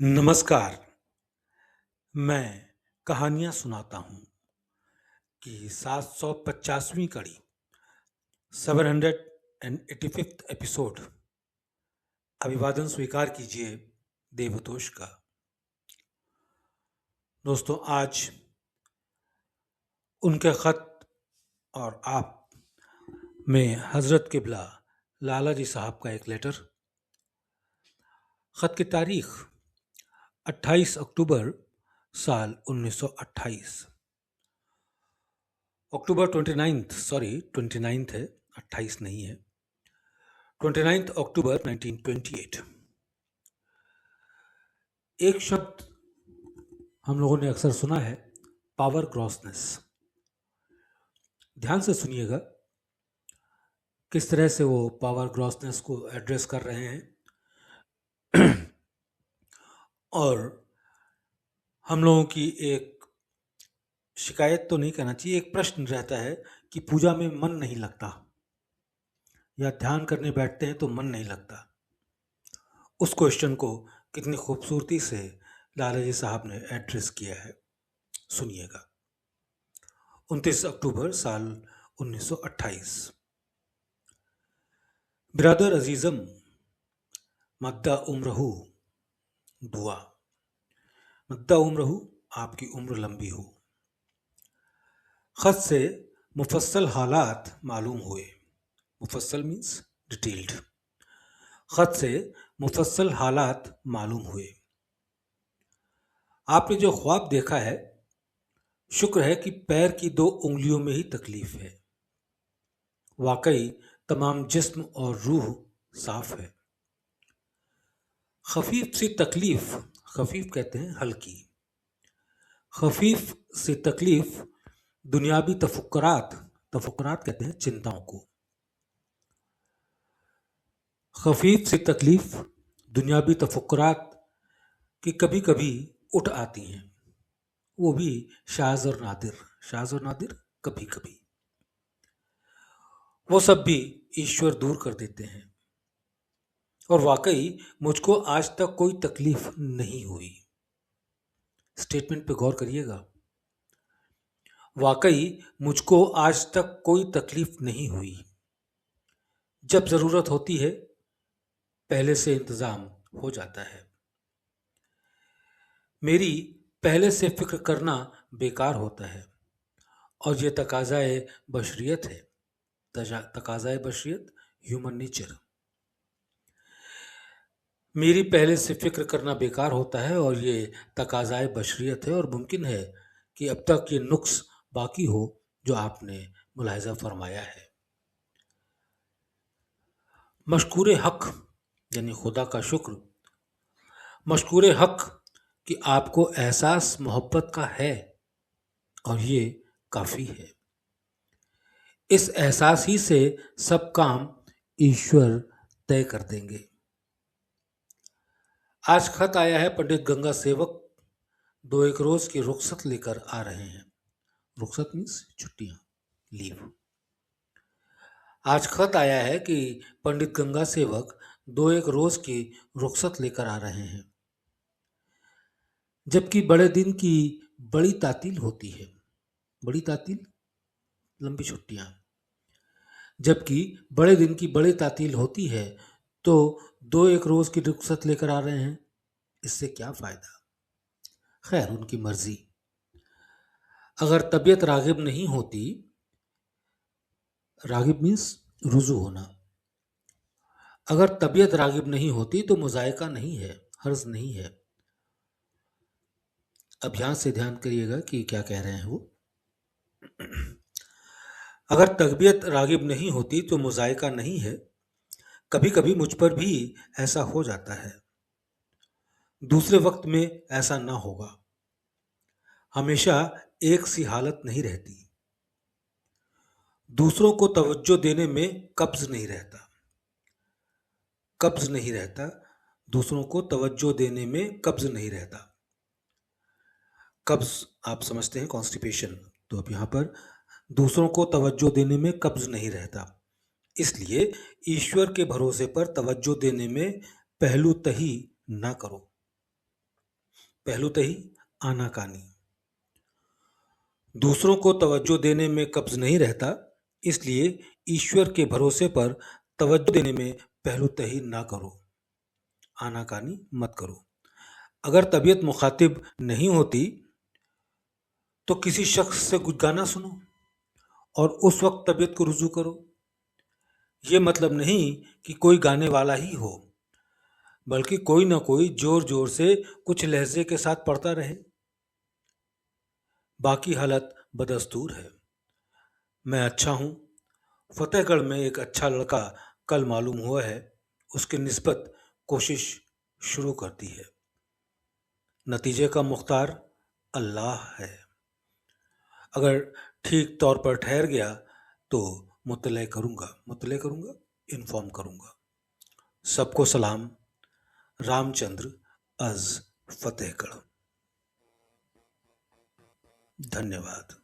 नमस्कार। मैं कहानियाँ सुनाता हूँ कि 750वीं कड़ी 785th एपिसोड। अभिवादन स्वीकार कीजिए देवतोष का। दोस्तों, आज उनके खत और आप में हजरत किबला लाला जी साहब का एक लेटर। खत की तारीख 28 अक्टूबर साल 1928। अक्टूबर 29 है, 28 नहीं है। 29 अक्टूबर 1928। एक शब्द हम लोगों ने अक्सर सुना है, पावर ग्रॉसनेस। ध्यान से सुनिएगा किस तरह से वो पावर ग्रॉसनेस को एड्रेस कर रहे हैं। और हम लोगों की एक शिकायत तो नहीं कहना चाहिए, एक प्रश्न रहता है कि पूजा में मन नहीं लगता या ध्यान करने बैठते हैं तो मन नहीं लगता। उस क्वेश्चन को कितनी खूबसूरती से लाला जी साहब ने एड्रेस किया है, सुनिएगा। 29 अक्टूबर साल 1928। बिरादर अजीजम, मद्दा उम्रहू दुआ। मद्दा उम्रहू, आपकी उम्र लंबी हो। खत से मुफस्सल हालात मालूम हुए। मुफस्सल मीन्स डिटेल्ड। खत से मुफस्सल हालात मालूम हुए। आपने जो ख्वाब देखा है, शुक्र है कि पैर की 2 उंगलियों में ही तकलीफ है। वाकई तमाम जिस्म और रूह साफ है। खफीफ सी तकलीफ, खफीफ कहते हैं हल्की, खफीफ सी तकलीफ दुनियावी तफक्कुरात, तफक्कुरात कहते हैं चिंताओं को। खफीफ सी तकलीफ दुनियावी तफक्कुरात की कभी कभी उठ आती हैं, वो भी शाज़ और नादिर। शाज़ और नादिर कभी कभी, वो सब भी ईश्वर दूर कर देते हैं। और वाकई मुझको आज तक कोई तकलीफ नहीं हुई। स्टेटमेंट पे गौर करिएगा। वाकई मुझको आज तक कोई तकलीफ नहीं हुई। जब जरूरत होती है पहले से इंतजाम हो जाता है। मेरी पहले से फिक्र करना बेकार होता है और ये तकाज़ाए बशरियत है। तकाज़ाए बशरियत, ह्यूमन नेचर। मेरी पहले से फिक्र करना बेकार होता है और ये तकाज़ाए बशरियत है, और मुमकिन है कि अब तक ये नुक्स बाकी हो जो आपने मुलाहिज़ा फरमाया है। मशकूर हक यानी खुदा का शुक्र, मशकूर हक कि आपको एहसास मोहब्बत का है, और ये काफ़ी है। इस एहसास ही से सब काम ईश्वर तय कर देंगे। आज खत आया है, पंडित गंगा सेवक 2-1 रोज की रुखसत लेकर आ रहे हैं। रुखसत मीन्स छुट्टियां, लीव। आज खत आया है कि पंडित गंगा सेवक 2-1 रोज की रुखसत लेकर आ रहे हैं, जबकि बड़े दिन की बड़ी तातील होती है। बड़ी तातील, लंबी छुट्टियां। जबकि बड़े दिन की बड़ी तातील होती है, तो 2-1 रोज की रुखसत लेकर आ रहे हैं, इससे क्या फायदा। खैर, उनकी मर्जी। अगर तबीयत रागिब नहीं होती, रागिब मीन्स रुजू होना, अगर तबीयत रागिब नहीं होती तो मुजायका नहीं है, हर्ज नहीं है। अब यहां से ध्यान करिएगा कि क्या कह रहे हैं वो। अगर तबीयत रागिब नहीं होती तो मुजायका नहीं है। कभी कभी मुझ पर भी ऐसा हो जाता है, दूसरे वक्त में ऐसा ना होगा। हमेशा एक सी हालत नहीं रहती। दूसरों को तवज्जो देने में कब्ज नहीं रहता। कब्ज नहीं रहता, दूसरों को तवज्जो देने में कब्ज नहीं रहता। कब्ज आप समझते हैं, कॉन्स्टिपेशन। तो अब यहां पर दूसरों को तवज्जो देने में कब्ज नहीं रहता, इसलिए ईश्वर के भरोसे पर तवज्जो देने में पहलू तही ना करो। पहलूतही आनाकानी। दूसरों को तवज्जो देने में कब्ज नहीं रहता, इसलिए ईश्वर के भरोसे पर तवज्जो देने में पहलूतही ना करो, आनाकानी मत करो। अगर तबीयत मुखातिब नहीं होती तो किसी शख्स से कुछ गाना सुनो और उस वक्त तबीयत को रुजू करो। ये मतलब नहीं कि कोई गाने वाला ही हो, बल्कि कोई ना कोई जोर जोर से कुछ लहजे के साथ पढ़ता रहे। बाकी हालत बदस्तूर है। मैं अच्छा हूँ। फतेहगढ़ में एक अच्छा लड़का कल मालूम हुआ है, उसकी निस्बत कोशिश शुरू कर दी है। नतीजे का मुख्तार अल्लाह है। अगर ठीक तौर पर ठहर गया तो मुतले करूँगा, इन्फॉर्म करूँगा। सबको सलाम। रामचंद्र अज फतेहगढ़। धन्यवाद।